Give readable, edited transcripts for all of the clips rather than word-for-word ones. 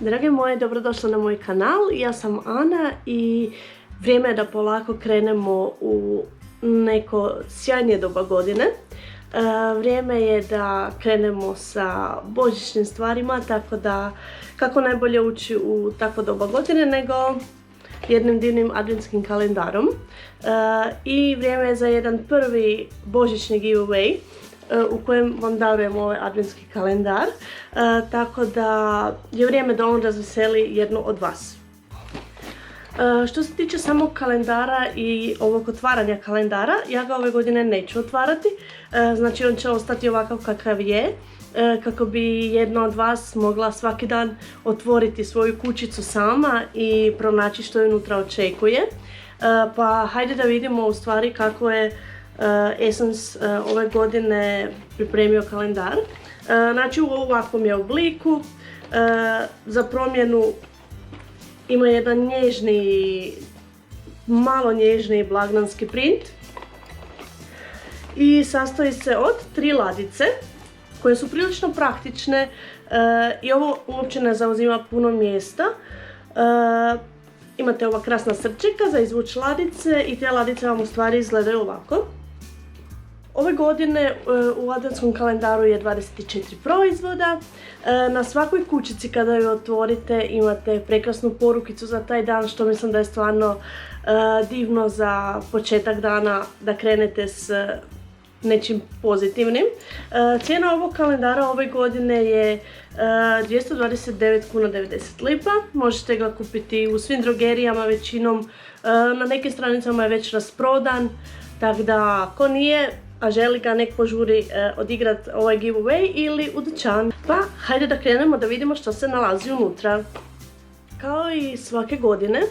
Drage moje, dobrodošli na moj kanal. Ja sam Ana i vrijeme je da polako krenemo u neko sjajnije doba godine. Vrijeme je da krenemo sa božićnim stvarima, tako da kako najbolje ući u takvo doba godine nego jednim divnim adventskim kalendarom. I vrijeme je za jedan prvi božićni giveaway u kojem vam darujem ovaj adventski kalendar, tako da je vrijeme da on razveseli jednu od vas. Što se tiče samog kalendara i ovog otvaranja kalendara, ja ga ove godine neću otvarati, znači on će ostati ovakav kakav je, kako bi jedna od vas mogla svaki dan otvoriti svoju kućicu sama i pronaći što je unutra očekuje. Pa hajde da vidimo u stvari kako je Essence ove godine pripremio kalendar. Znači u ovakvom je obliku. Za promjenu ima jedan nježni, malo nježni blagdanski print i sastoji se od 3 ladice koje su prilično praktične i ovo uopće ne zauzima puno mjesta. Imate ova krasna srčeka za izvući ladice i te ladice vam u stvari izgledaju ovako. Ove godine u adventskom kalendaru je 24 proizvoda. Na svakoj kućici kada ju otvorite imate prekrasnu porukicu za taj dan, što mislim da je stvarno divno za početak dana da krenete s nečim pozitivnim. Cijena ovog kalendara ove godine je 229,90 kuna. Možete ga kupiti u svim drogerijama, većinom na nekim stranicama je već rasprodan, tako da ako nije, a želi ga, nek požuri odigrat ovaj giveaway ili u dućan. Pa hajde da krenemo da vidimo što se nalazi unutra. Kao i svake godine,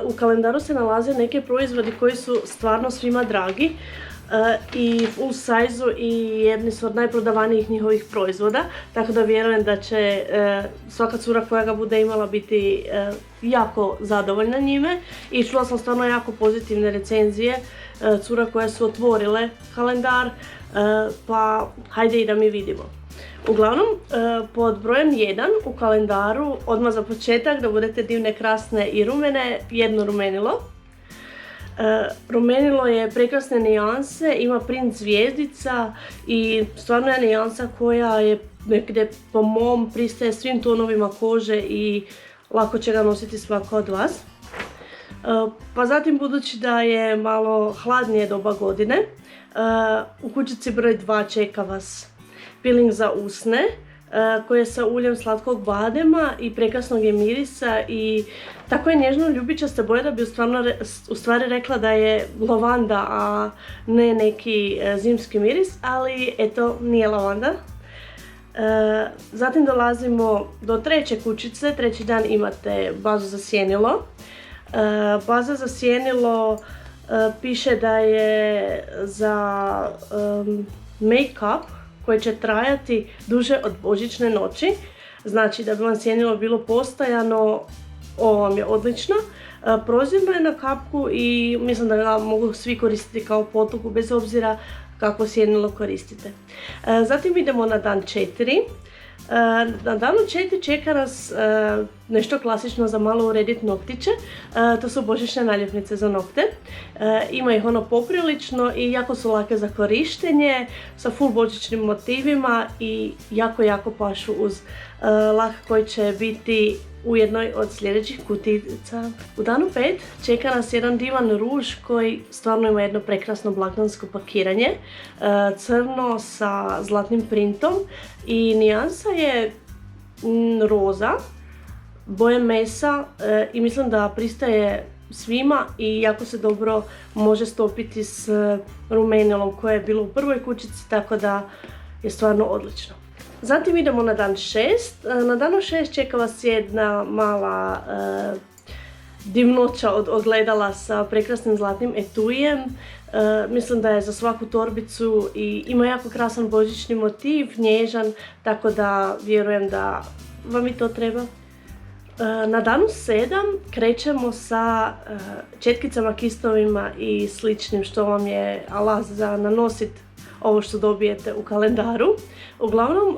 u kalendaru se nalaze neke proizvodi koji su stvarno svima dragi i full size-u i jedni su od najprodavanijih njihovih proizvoda, tako da vjerujem da će svaka cura koja ga bude imala biti jako zadovoljna njime i čula sam stvarno jako pozitivne recenzije cura koje su otvorile kalendar, pa hajde i da mi vidimo. Uglavnom, pod brojem 1 u kalendaru, odmah za početak da budete divne, krasne i rumene, jedno rumenilo. Rumenilo je prekrasne nijanse, ima print zvijezdica i stvarno je nijansa koja je negdje po mom pristaje svim tonovima kože i lako će ga nositi svako od vas. Pa zatim, budući da je malo hladnije doba godine, u kućici broj 2 čeka vas peeling za usne koje je sa uljem slatkog badema i prekrasnog je mirisa i tako je nježno ljubičaste boje da bi u stvari rekla da je lavanda, a ne neki zimski miris, ali eto, nije lavanda. Zatim dolazimo do treće kućice. Treći dan imate bazu za sjenilo. Baza za sjenilo piše da je za make-up koje će trajati duže od božićne noći. Znači da bi vam sjenilo bilo postojano, ovo vam je odlično. Prozirno je na kapku i mislim da ga mogu svi koristiti kao potugu bez obzira kako sjenilo koristite. Zatim idemo na dan 4. Na danu 4 čeka nas nešto klasično za malo urediti noktiće. To su božićne naljepnice za nokte. Ima ih ono poprilično i jako su lake za korištenje, sa full božićnim motivima i jako pašu uz lak koji će biti u jednoj od sljedećih kutijica. U danu 5 čeka nas jedan divan ruž koji stvarno ima jedno prekrasno blagdansko pakiranje, crno sa zlatnim printom i nijansa je roza, boje mesa i mislim da pristaje svima i jako se dobro može stopiti s rumenilom koje je bilo u prvoj kućici, tako da je stvarno odlično. Zatim idemo na dan 6. Na danu 6 čeka vas jedna mala divnoća od ogledala sa prekrasnim zlatnim etuijem. Mislim da je za svaku torbicu i ima jako krasan božićni motiv, nježan, tako da vjerujem da vam i to treba. Na danu 7 krećemo sa četkicama, kistovima i sličnim što vam je alat za nanositi ovo što dobijete u kalendaru. Uglavnom,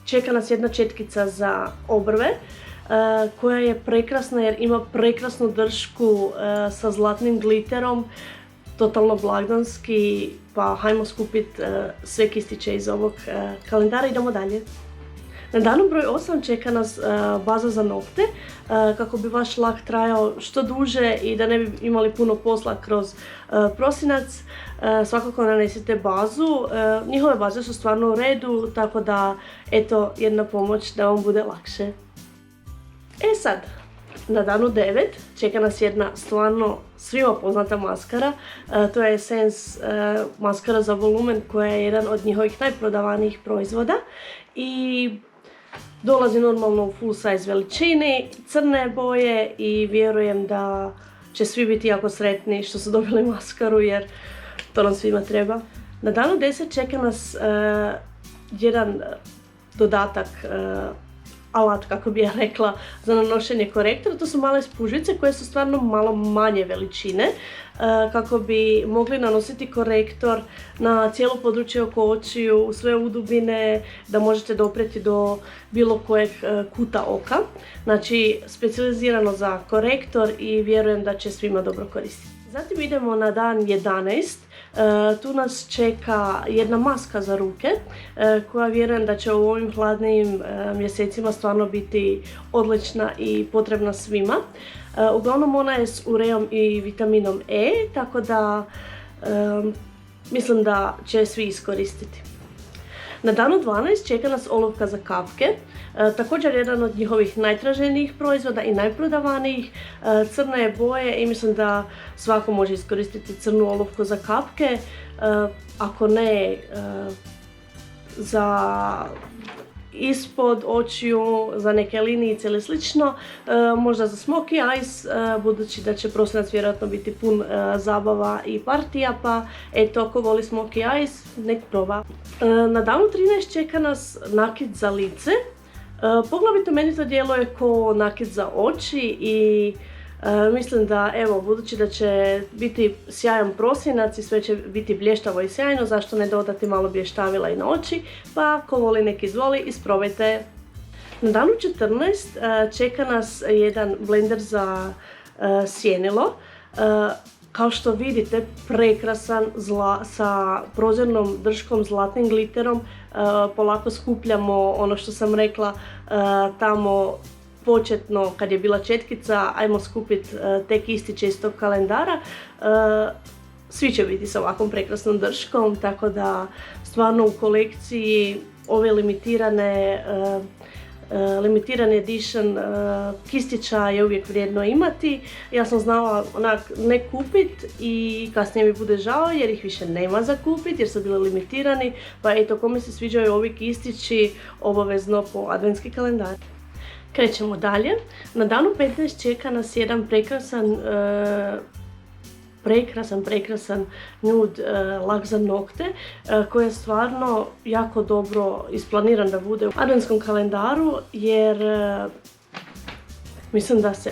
čeka nas jedna četkica za obrve koja je prekrasna jer ima prekrasnu dršku sa zlatnim gliterom, totalno blagdanski, pa hajmo skupiti sve kistiće iz ovog kalendara. Idemo dalje. Na danu broj 8 čeka nas baza za nokte kako bi vaš lak trajao što duže i da ne bi imali puno posla kroz prosinac. Svakako nanesite bazu, njihove baze su stvarno u redu, tako da eto jedna pomoć da vam bude lakše. E sad, na danu 9 čeka nas jedna stvarno svima poznata maskara, to je Essence maskara za volumen koja je jedan od njihovih najprodavanijih proizvoda i dolazi normalno u full size veličini, crne boje i vjerujem da će svi biti jako sretni što su dobili maskaru jer to nam svima treba. Na danu 10 čeka nas jedan dodatak, alat kako bi ja rekla, za nanošenje korektora. To su male spužvice koje su stvarno malo manje veličine kako bi mogli nanositi korektor na cijelo područje oko očiju, u sve udubine, da možete doprijeti do bilo kojeg kuta oka. Znači, specijalizirano za korektor i vjerujem da će svima dobro koristiti. Zatim idemo na dan 11. Tu nas čeka jedna maska za ruke koja vjerujem da će u ovim hladnijim mjesecima stvarno biti odlična i potrebna svima. Uglavnom ona je s ureom i vitaminom E, tako da mislim da će svi iskoristiti. Na danu 12 čeka nas olovka za kapke, također jedan od njihovih najtraženijih proizvoda i najprodavanijih. Crne je boje i mislim da svako može iskoristiti crnu olovku za kapke, ako ne za ispod očiju, za neke linijice ili slično, možda za smokey eyes, budući da će prosinac vjerojatno biti pun zabava i partija, pa eto, ako voli smokey eyes, nek proba. Na danu 13 čeka nas nakit za lice. Poglavito meni to djeluje ko nakit za oči i mislim da, evo, budući da će biti sjajan prosinac i sve će biti blještavo i sjajno, zašto ne dodati malo blještavila i na oči, pa ko voli nek izvoli, isprobajte. Na danu 14 čeka nas jedan blender za sjenilo. Kao što vidite, prekrasan, sa prozirnom drškom, zlatnim gliterom. Polako skupljamo ono što sam rekla tamo početno kad je bila četkica, ajmo skupiti te kistiće iz tog kalendara. Svi će biti sa ovakvom prekrasnom drškom, tako da stvarno u kolekciji ove limitirane edition kistića je uvijek vrijedno imati. Ja sam znala onak ne kupit i kasnije mi bude žao jer ih više nema za kupit jer su bili limitirani, pa eto, kome se sviđaju ovi kistići, obavezno po adventski kalendar. Krećemo dalje. Na danu 15 čeka nas jedan prekrasan nude lak za nokte koji je stvarno jako dobro isplaniran da bude u adventskom kalendaru jer mislim da se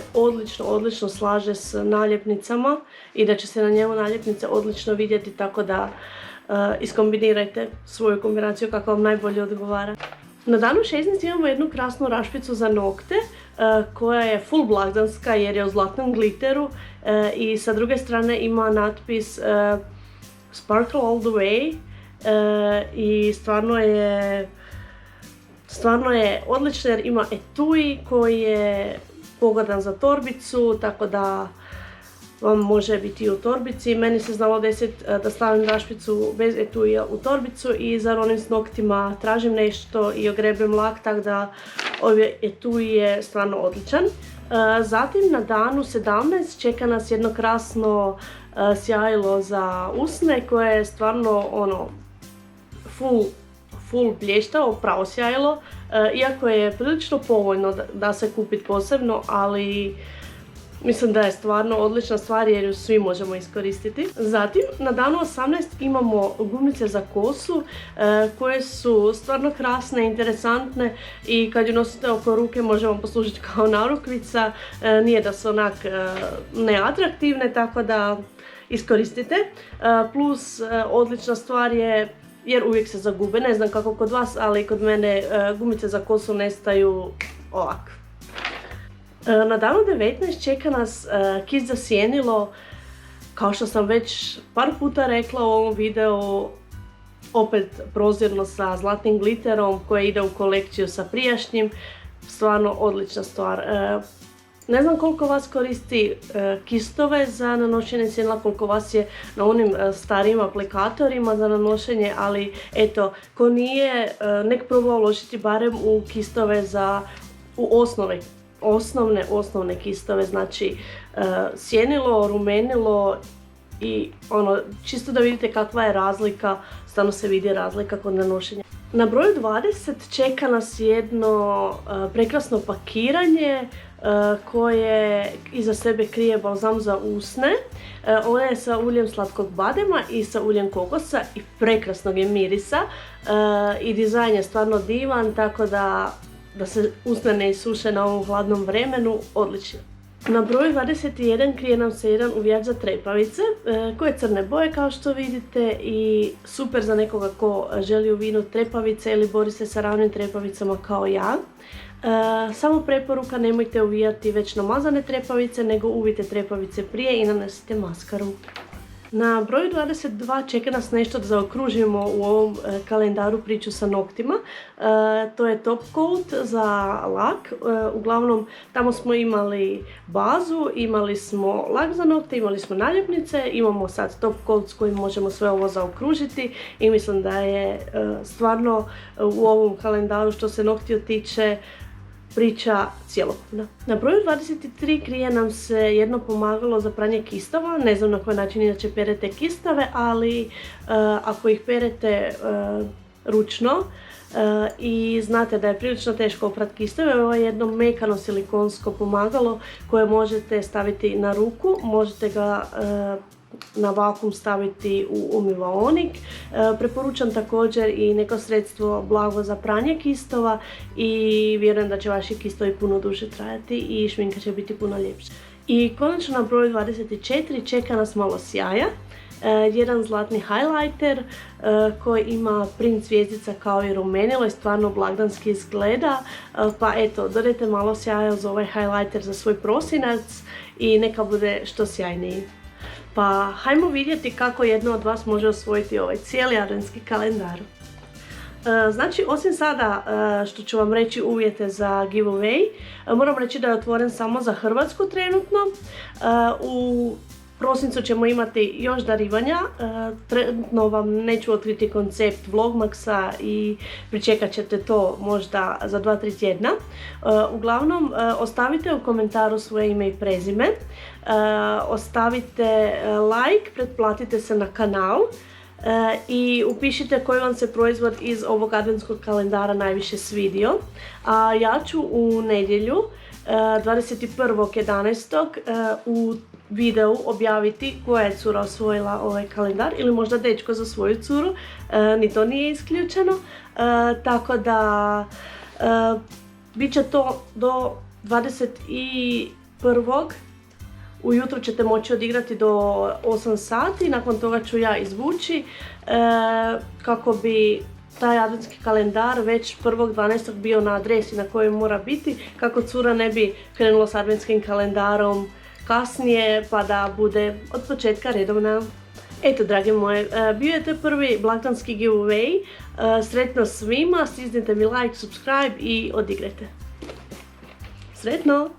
odlično slaže s naljepnicama i da će se na njemu naljepnice odlično vidjeti, tako da iskombinirajte svoju kombinaciju kako vam najbolje odgovara. Na danu 16 imamo jednu krasnu rašpicu za nokte koja je full blagdanska jer je u zlatnom gliteru i sa druge strane ima natpis Sparkle all the way i stvarno je odlična jer ima etui koji je pogodan za torbicu, tako da vam može biti u torbici. Meni se znalo desiti da stavim rašpicu bez etuija u torbicu i za onim s noktima tražim nešto i ogrebem lak, tako da ovaj etui je stvarno odličan. Zatim na danu 17 čeka nas jedno krasno sjajilo za usne koje je stvarno ono full blještavo, pravo sjajilo, iako je prilično povoljno da se kupiti posebno, ali mislim da je stvarno odlična stvar jer ju svi možemo iskoristiti. Zatim, na danu 18 imamo gumice za kosu koje su stvarno krasne, interesantne i kad ju nosite oko ruke može vam poslužiti kao narukvica. Nije da su onak neatraktivne, tako da iskoristite. Plus, odlična stvar je jer uvijek se zagube, ne znam kako kod vas, ali kod mene gumice za kosu nestaju ovak. Na danu 19 čeka nas Kist za sjenilo, kao što sam već par puta rekla u ovom videu, opet prozirno sa zlatnim glitterom koje ide u kolekciju sa prijašnjim, stvarno odlična stvar. Ne znam koliko vas koristi kistove za nanošenje sjenila, koliko vas je na onim starijim aplikatorima za nanošenje, ali eto, ko nije, nek probao uložiti barem u kistove u osnovne kistove, znači sjenilo, rumenilo i čisto da vidite kakva je razlika, stvarno se vidi razlika kod nanošenja. Na broju 20 čeka nas jedno prekrasno pakiranje koje iza sebe krije balzam za usne. Ona je sa uljem slatkog badema i sa uljem kokosa i prekrasnog je mirisa i dizajn je stvarno divan, tako da se usne ne isuše na ovom hladnom vremenu, odlično. Na broju 21 krije nam se jedan uvijač za trepavice koje je crne boje kao što vidite i super za nekoga ko želi uvinuti trepavice ili bori se sa ravnim trepavicama kao ja. Samo preporuka, nemojte uvijati već namazane trepavice, nego uvijte trepavice prije i nanesite maskaru. Na broju 22 čeka nas nešto da zaokružimo u ovom kalendaru priču sa noktima. To je top coat za lak. Uglavnom, tamo smo imali bazu, imali smo lak za nokte, imali smo naljepnice, imamo sad top coat s kojim možemo sve ovo zaokružiti i mislim da je stvarno u ovom kalendaru što se noktiju tiče priča cjelokupna. Na broju 23 krije nam se jedno pomagalo za pranje kistova. Ne znam na koji način inače perete kistave, ali ako ih perete ručno i znate da je prilično teško oprati kistove, ovo je jedno mekano silikonsko pomagalo koje možete staviti na ruku, možete ga na vakuum staviti u umivaonik. Preporučam također i neko sredstvo blago za pranje kistova i vjerujem da će vaši kistovi puno duže trajati i šminka će biti puno ljepša. I konačno na broju 24 čeka nas malo sjaja. Jedan zlatni highlighter koji ima print zvjezdica kao i rumenilo i stvarno blagdanski izgleda, pa eto, dodajte malo sjaja uz ovaj highlighter za svoj prosinac i neka bude što sjajniji. Pa hajmo vidjeti kako jedno od vas može osvojiti ovaj cijeli adventski kalendar. Znači, osim sada što ću vam reći uvjete za giveaway, moram reći da je otvoren samo za Hrvatsku trenutno. U prosincu ćemo imati još darivanja, trenutno vam neću otkriti koncept Vlogmaxa i pričekat ćete to možda za 2-3 tjedna. Uglavnom, ostavite u komentaru svoje ime i prezime, ostavite like, pretplatite se na kanal i upišite koji vam se proizvod iz ovog adventskog kalendara najviše svidio. A ja ću u nedjelju 21.11. u videu objaviti koja je cura osvojila ovaj kalendar ili možda dečko za svoju curu, ni to nije isključeno, tako da bit će to do 21. Ujutro ćete moći odigrati do 8 sati, nakon toga ću ja izvući kako bi taj adventski kalendar već 1.12. bio na adresi na kojoj mora biti, kako cura ne bi krenula s adventskim kalendarom kasnije pa da bude od početka redovna. Eto, drage moje, bio je to prvi blagdanski giveaway. Sretno svima, stisnite mi like, subscribe i odigrajte. Sretno!